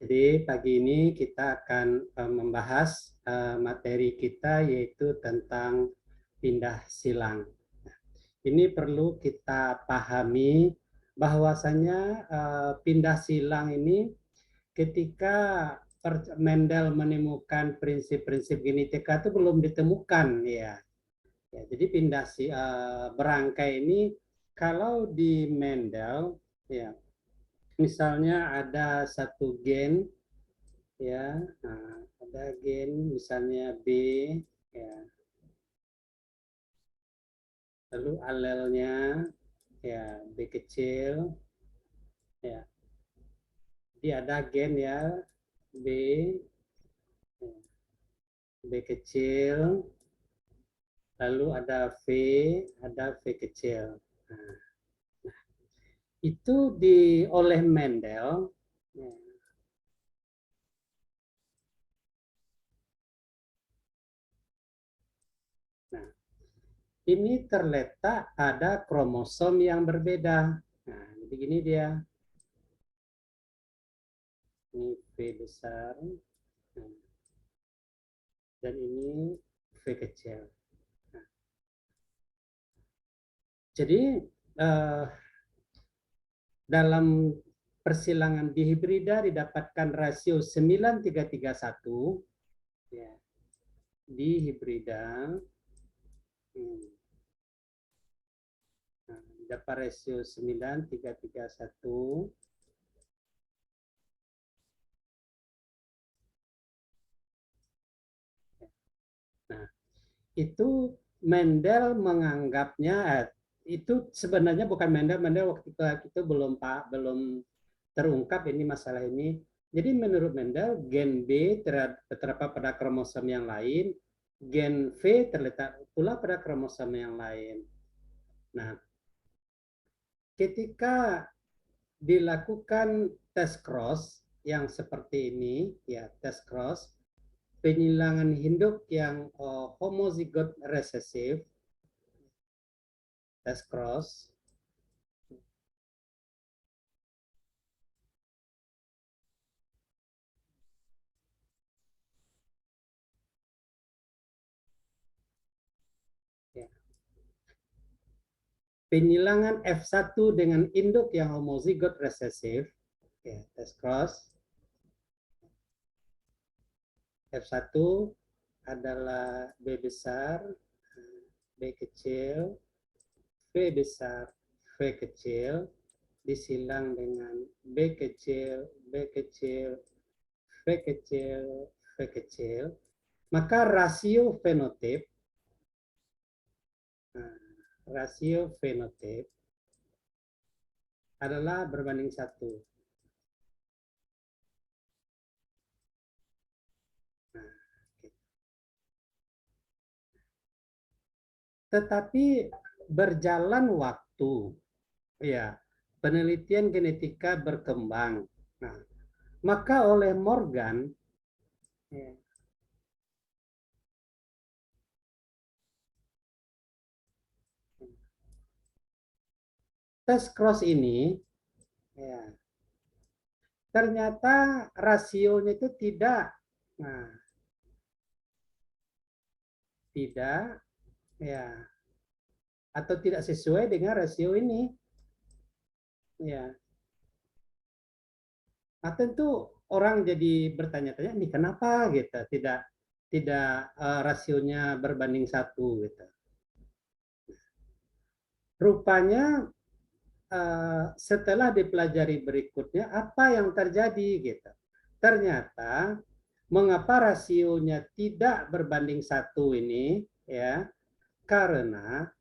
Jadi pagi ini kita akan membahas materi kita yaitu tentang pindah silang. Ini perlu kita pahami bahwasanya pindah silang ini ketika Mendel menemukan prinsip-prinsip genetika itu belum ditemukan ya. Jadi pindah berangkai ini kalau di Mendel ya misalnya ada satu gen ya, nah, ada gen misalnya B ya, lalu alelnya ya B kecil ya, jadi ada gen ya B ya, B kecil, lalu ada V kecil. Nah, itu oleh Mendel ya, nah ini terletak pada kromosom yang berbeda. Nah, jadi gini dia. Ini V besar, nah, dan ini V kecil. Nah, jadi dalam persilangan dihibrida didapatkan rasio 9331 ya, dihibrida. Nah, dapat rasio 9331. Nah, itu Mendel menganggapnya itu sebenarnya bukan Mendel waktu itu belum terungkap ini masalah ini. Jadi menurut Mendel gen B terdapat pada kromosom yang lain, gen V terletak pula pada kromosom yang lain. Nah, ketika dilakukan tes cross yang seperti ini, ya tes cross, penyilangan induk yang homozigot resesif, tes cross, ya. Penyilangan F1 dengan induk yang homozigot resesif, ya, tes cross, F1 adalah B besar, B kecil, V besar, V kecil, disilang dengan B kecil, B kecil, V kecil, V kecil, maka rasio fenotip adalah berbanding 1. Nah, tetapi berjalan waktu, ya, penelitian genetika berkembang. Nah, maka oleh Morgan, ya, tes cross ini, ya, ternyata rasionya itu nah, tidak, ya, atau tidak sesuai dengan rasio ini, ya. Nah, tentu orang jadi bertanya-tanya, nih kenapa gitu, tidak tidak rasionya berbanding 1 gitu. Rupanya setelah dipelajari berikutnya apa yang terjadi gitu. Ternyata mengapa rasionya tidak berbanding 1 ini ya, karena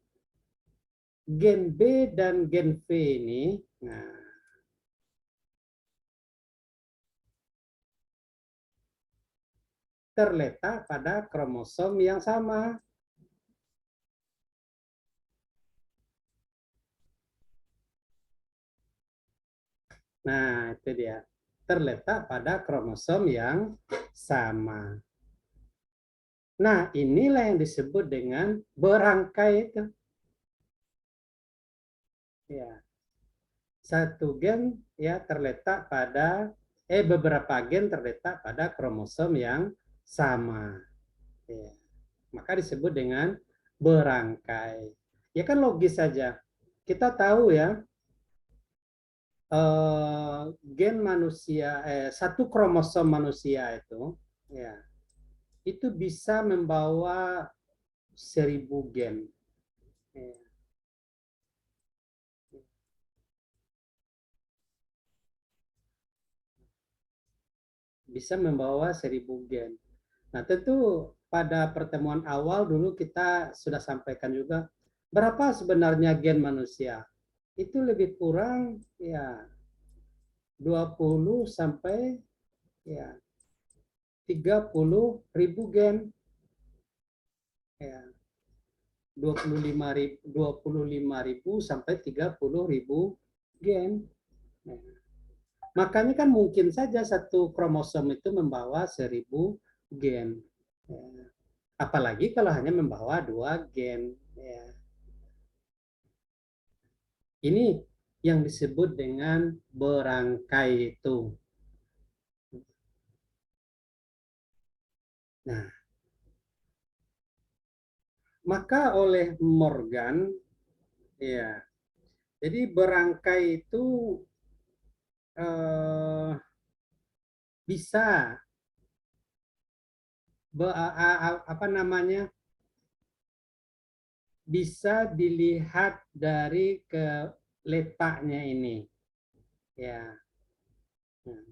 gen B dan gen V ini terletak pada kromosom yang sama. Nah, itu dia. Terletak pada kromosom yang sama. Nah, inilah yang disebut dengan berangkai itu. Ya. Satu gen ya terletak pada beberapa gen terletak pada kromosom yang sama. Ya. Maka disebut dengan berangkai. Ya kan logis saja. Kita tahu ya, gen manusia, satu kromosom manusia itu, ya, itu bisa membawa 1000 gen. Ya. Bisa membawa 1000 gen. Nah, tentu pada pertemuan awal dulu kita sudah sampaikan juga berapa sebenarnya gen manusia. Itu lebih kurang ya 20 sampai ya 30.000 gen. Ya, 25.000 sampai 30.000 gen. Ya. Makanya kan mungkin saja satu kromosom itu membawa 1000 gen. Ya. Apalagi kalau hanya membawa 2 gen. Ya. Ini yang disebut dengan berangkai itu. Nah, maka oleh Morgan, ya, jadi berangkai itu eh, bisa apa namanya, bisa dilihat dari ke letaknya ini, ya. Nah,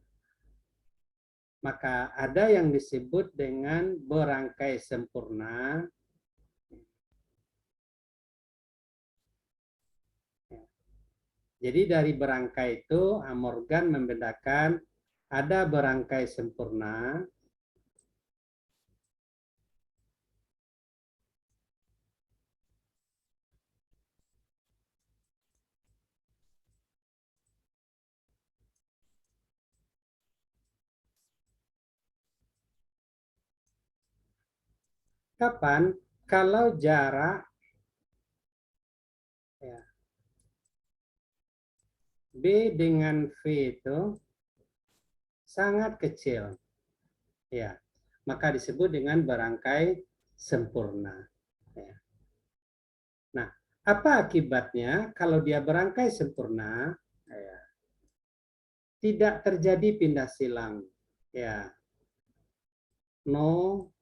maka ada yang disebut dengan berangkai sempurna. Jadi dari berangkai itu Morgan membedakan ada berangkai sempurna, kapan? Kalau jarak ya, B dengan V itu sangat kecil, ya, maka disebut dengan berangkai sempurna. Ya. Nah, apa akibatnya kalau dia berangkai sempurna? Ya, tidak terjadi pindah silang, ya, no,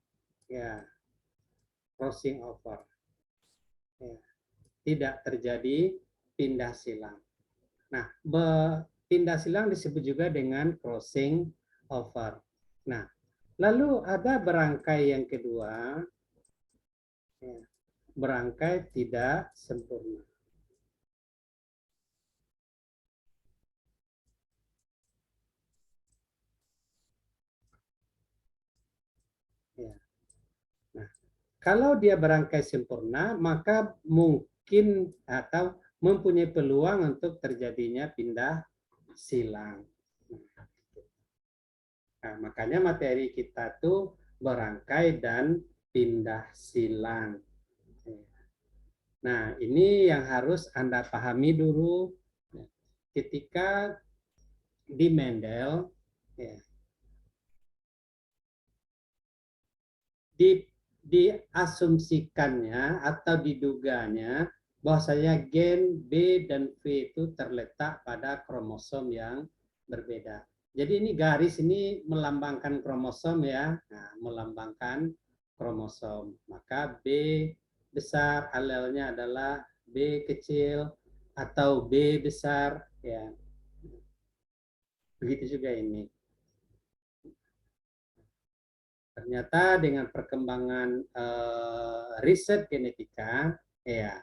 ya, crossing over, ya, tidak terjadi pindah silang. Nah, pindah silang disebut juga dengan crossing over. Nah, lalu ada berangkai yang kedua, ya, berangkai tidak sempurna. Ya. Nah, kalau dia berangkai sempurna, maka mungkin atau mempunyai peluang untuk terjadinya pindah silang. Nah, makanya materi kita tuh berangkai dan pindah silang. Nah, ini yang harus Anda pahami dulu ketika di Mendel, ya, diasumsikannya atau diduganya bahwasanya gen B dan V itu terletak pada kromosom yang berbeda. Jadi ini garis ini melambangkan kromosom ya, nah, melambangkan kromosom. Maka B besar alelnya adalah B kecil atau B besar ya. Begitu juga ini. Ternyata dengan perkembangan riset genetika, ya,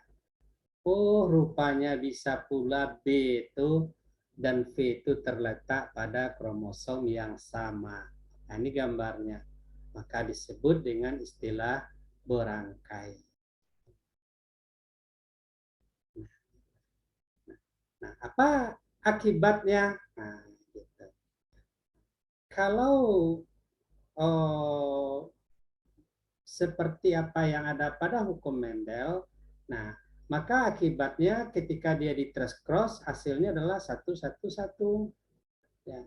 oh rupanya bisa pula B itu dan V itu terletak pada kromosom yang sama. Nah, ini gambarnya. Maka disebut dengan istilah berangkai. Nah, apa akibatnya? Nah, gitu. Kalau oh, seperti apa yang ada pada hukum Mendel, nah, maka akibatnya ketika dia di trace cross hasilnya adalah 111, ya.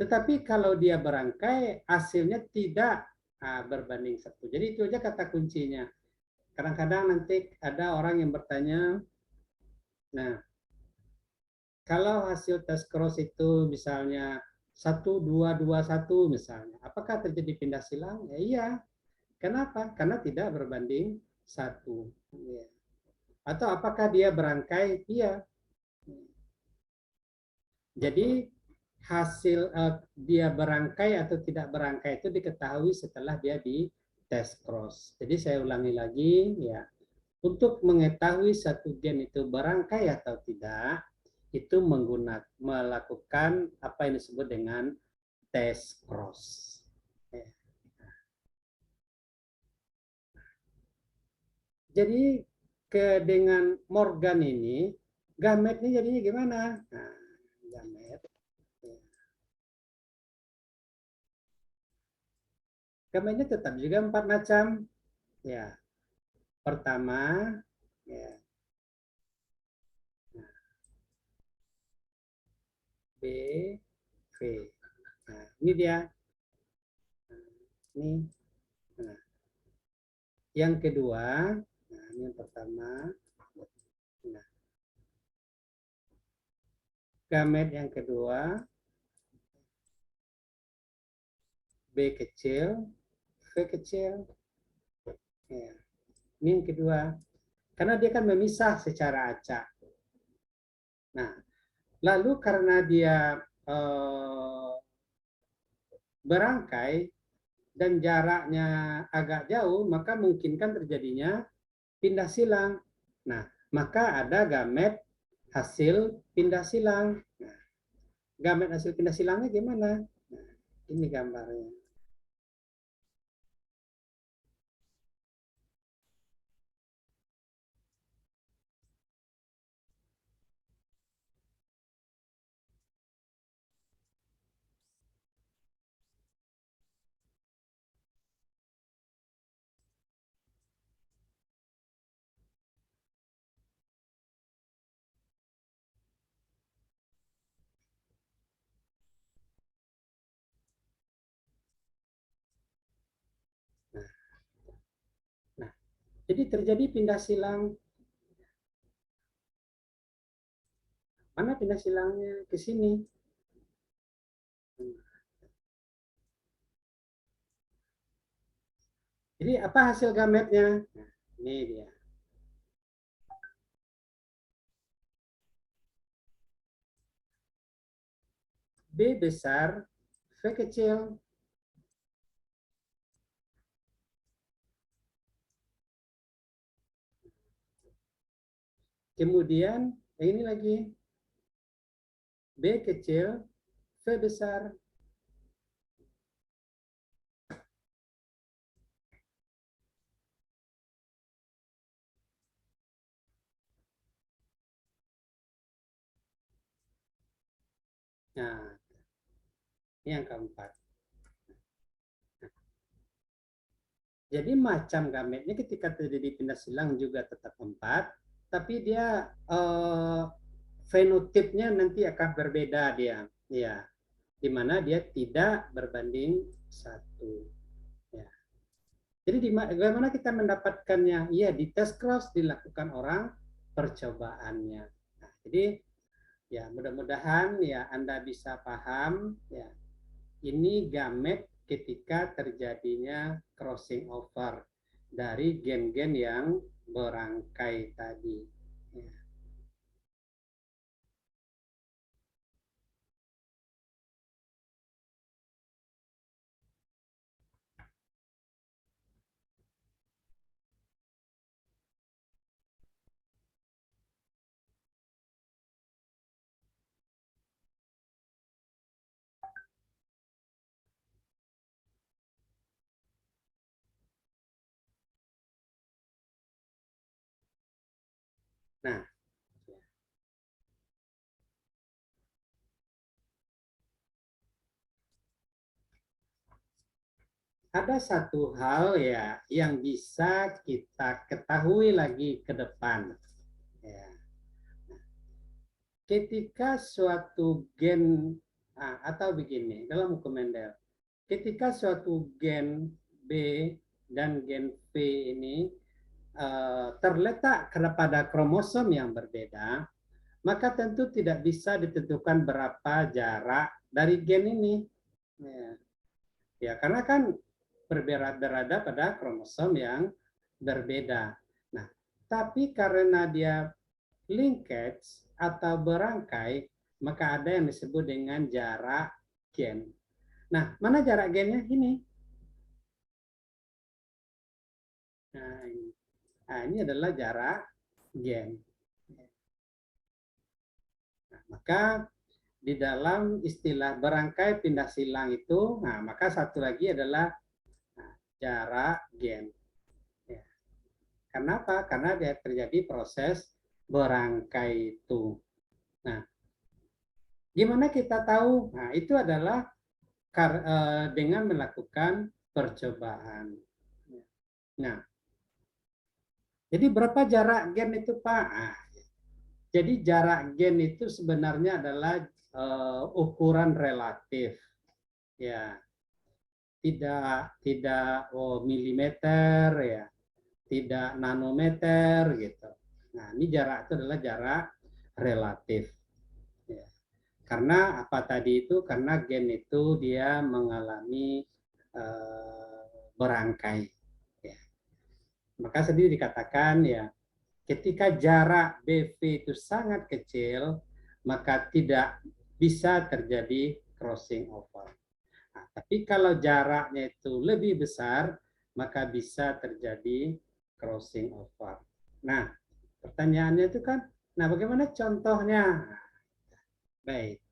Tetapi kalau dia berangkai, hasilnya tidak berbanding satu. Jadi itu aja kata kuncinya. Kadang-kadang nanti ada orang yang bertanya, nah kalau hasil tes cross itu misalnya 1, 2, 2, 1 misalnya, apakah terjadi pindah silang? Ya iya. Kenapa? Karena tidak berbanding satu. Ya. Atau apakah dia berangkai? Iya. Jadi hasil dia berangkai atau tidak berangkai itu diketahui setelah dia di tes cross. Jadi saya ulangi lagi ya. Untuk mengetahui satu gen itu berangkai atau tidak, itu melakukan apa yang disebut dengan tes cross. Ya. Jadi dengan Morgan ini gametnya jadinya gimana? Nah, gamet. Ya. Gametnya tetap juga 4 macam. Ya, pertama ya, B, V. Nah, ini dia. Ini. Nah, yang kedua, nah ini yang pertama. Nah, gamet yang kedua, B kecil, V kecil. Ya. Ini yang kedua. Karena dia kan memisah secara acak. Nah, lalu karena dia berangkai dan jaraknya agak jauh, maka mungkinkan terjadinya pindah silang. Nah, maka ada gamet hasil pindah silang. Nah, gamet hasil pindah silangnya gimana? Nah, ini gambarnya. Nah, nah, jadi terjadi pindah silang. Mana pindah silangnya? Ke sini. Jadi apa hasil gametnya? Nah, ini dia. B besar, V kecil. Kemudian ini lagi B kecil, V besar. Nah, ini yang keempat. Jadi macam gametnya ketika terjadi pindah silang juga tetap 4, tapi dia fenotipnya nanti akan berbeda dia. Ya, di mana dia tidak berbanding satu. Ya. Jadi bagaimana kita mendapatkannya? Iya, di tes cross dilakukan orang percobaannya. Nah, jadi ya mudah-mudahan ya Anda bisa paham ya. Ini gamet ketika terjadinya crossing over dari gen-gen yang berangkai tadi. Ya. Nah, ada satu hal ya yang bisa kita ketahui lagi ke depan. Ya. Ketika suatu gen Atau begini, dalam hukum Mendel, ketika suatu gen B dan gen V ini terletak pada kromosom yang berbeda, maka tentu tidak bisa ditentukan berapa jarak dari gen ini. Ya, karena kan berada pada kromosom yang berbeda. Nah, tapi karena dia linkage atau berangkai, maka ada yang disebut dengan jarak gen. Nah, mana jarak gennya ini? Ini adalah jarak gen. Nah, maka di dalam istilah berangkai pindah silang itu, maka satu lagi adalah jarak gen. Ya. Kenapa? Karena dia terjadi proses berangkai itu. Nah, gimana kita tahu? Nah, itu adalah dengan melakukan percobaan. Nah, jadi berapa jarak gen itu, Pak? Jadi jarak gen itu sebenarnya adalah ukuran relatif, ya, tidak milimeter, ya, tidak nanometer, gitu. Nah, ini jarak itu adalah jarak relatif, ya. Karena apa tadi itu? Karena gen itu dia mengalami berangkai, ya. Maka sendiri dikatakan, ya, ketika jarak BV itu sangat kecil, maka tidak bisa terjadi crossing over. Nah, tapi kalau jaraknya itu lebih besar, maka bisa terjadi crossing over. Nah, pertanyaannya itu kan, nah bagaimana contohnya? Baik.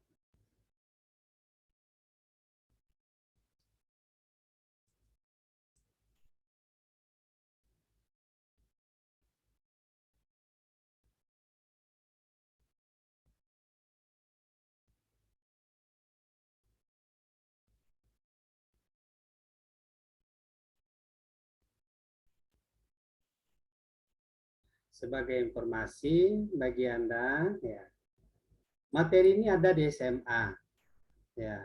Sebagai informasi bagi Anda, ya, materi ini ada di SMA. Ya.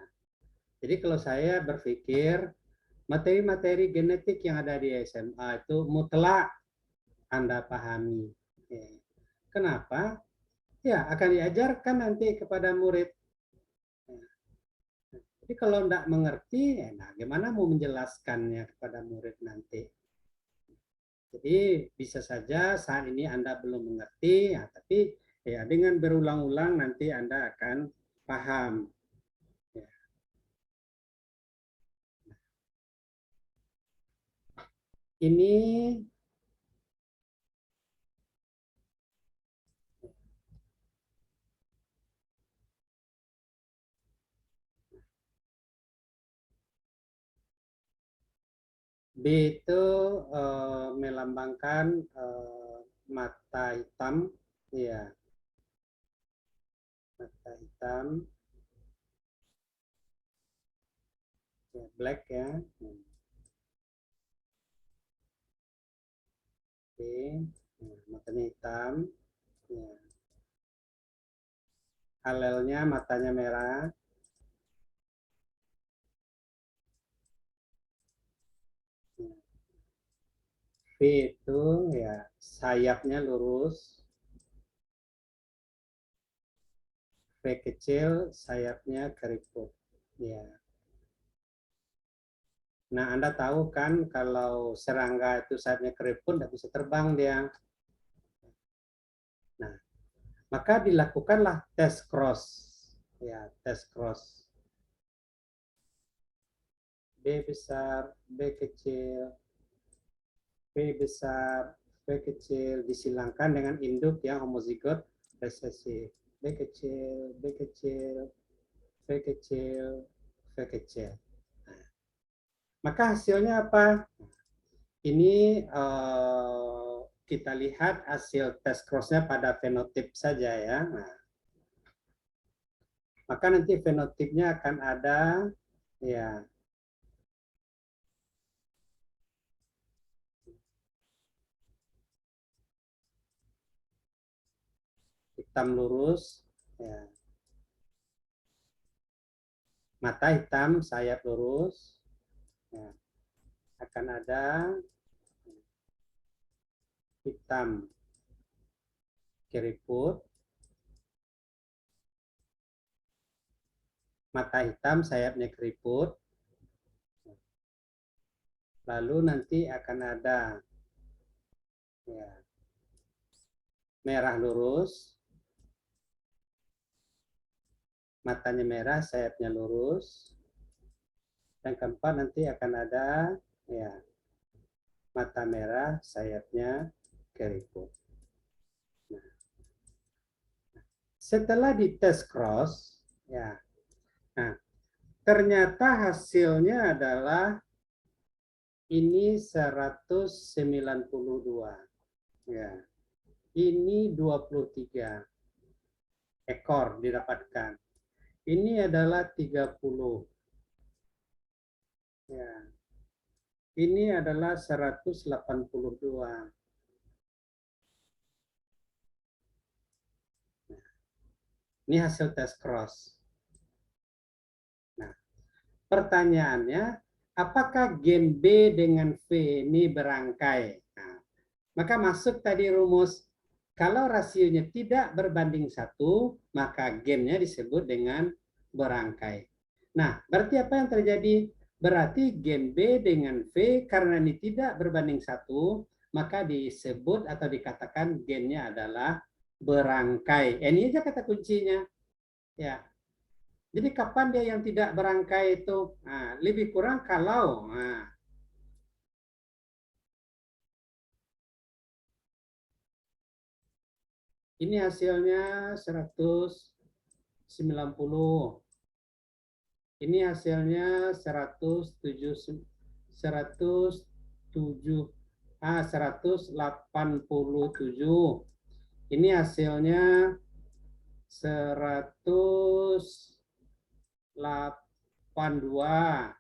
Jadi kalau saya berpikir materi-materi genetik yang ada di SMA itu mutlak Anda pahami. Ya. Kenapa? Ya, akan diajarkan nanti kepada murid. Ya. Jadi kalau tidak mengerti, nah gimana mau menjelaskannya kepada murid nanti? Jadi bisa saja saat ini Anda belum mengerti, ya, tapi ya dengan berulang-ulang nanti Anda akan paham. Ya. Ini B itu melambangkan mata hitam, ya, mata hitam, ya, black, ya. Oke, nah, matanya hitam, ya. Alelnya matanya merah, ya. V itu ya sayapnya lurus, V kecil sayapnya keriput, ya. Nah, Anda tahu kan kalau serangga itu sayapnya keriput tidak bisa terbang dia. Nah, maka dilakukanlah tes cross, ya, tes cross. B besar, B kecil, B besar, B kecil disilangkan dengan induk yang homozigot resesif. B kecil, B kecil, B kecil, B kecil. Nah, maka hasilnya apa? Ini kita lihat hasil tes cross-nya pada fenotip saja, ya. Nah, maka nanti fenotipnya akan ada, ya, hitam lurus, ya, Mata hitam, sayap lurus. Ya, akan ada hitam keriput, mata hitam, sayapnya keriput. Lalu nanti akan ada ya, merah lurus, matanya merah, sayapnya lurus. Yang keempat nanti akan ada ya, mata merah, sayapnya keriput. Nah, setelah dites cross, ya, nah, ternyata hasilnya adalah ini 192. Ya. Ini 23 ekor didapatkan. Ini adalah 30. Ya. Ini adalah 182. Ini hasil tes cross. Nah, pertanyaannya, apakah gen B dengan V ini berangkai? Nah, maka masuk tadi rumus, kalau rasionya tidak berbanding 1, maka gennya disebut dengan berangkai. Nah, berarti apa yang terjadi? Berarti gen B dengan V karena ini tidak berbanding 1, maka disebut atau dikatakan gennya adalah berangkai. Ini aja kata kuncinya. Ya. Jadi kapan dia yang tidak berangkai itu? Nah, lebih kurang kalau ini hasilnya 190. Ini hasilnya 187. Ini hasilnya 182.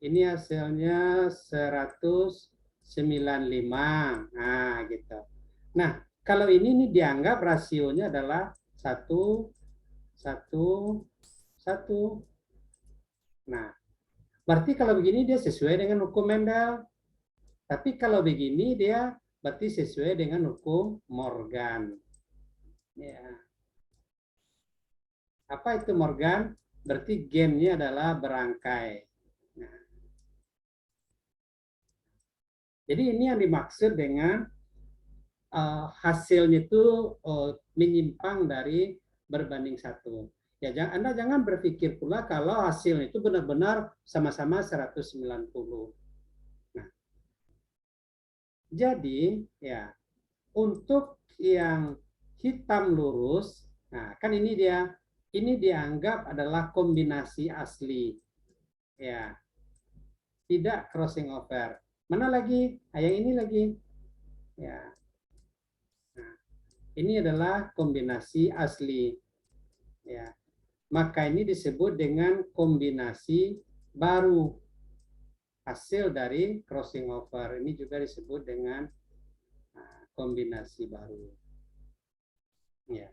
Ini hasilnya 195. Nah, gitu. Nah, kalau ini dianggap rasionya adalah 1, 1, 1. Nah, berarti kalau begini dia sesuai dengan hukum Mendel. Tapi kalau begini dia berarti sesuai dengan hukum Morgan. Ya. Apa itu Morgan? Berarti gennya adalah berangkai. Nah, jadi ini yang dimaksud dengan hasilnya itu menyimpang dari berbanding 1. Ya, Anda jangan berpikir pula kalau hasilnya itu benar-benar sama-sama 190. Nah, jadi ya untuk yang hitam lurus, nah kan ini dianggap adalah kombinasi asli, ya, tidak crossing over. Mana lagi? Nah, yang ini lagi, ya. Nah, ini adalah kombinasi asli, ya. Maka ini disebut dengan kombinasi baru, hasil dari crossing over. Ini juga disebut dengan kombinasi baru, ya,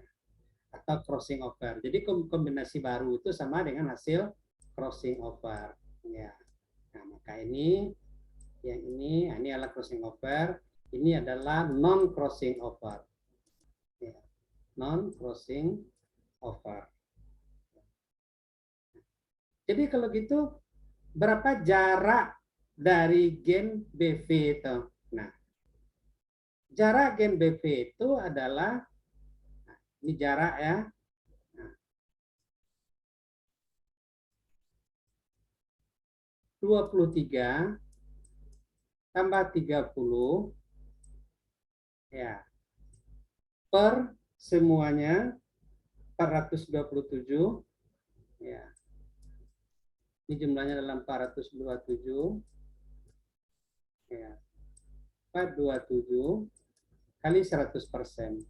atau crossing over. Jadi kombinasi baru itu sama dengan hasil crossing over, ya. Nah, maka ini yang ini adalah crossing over, ini adalah non crossing over, ya. Non crossing over. Jadi kalau gitu berapa jarak dari gen BV itu? Nah, jarak gen BV itu adalah, nah, ini jarak ya. Nah, 23 tambah 30 ya, per semuanya 427 ya. Ini jumlahnya adalah 427 ya. 427 kali 100%.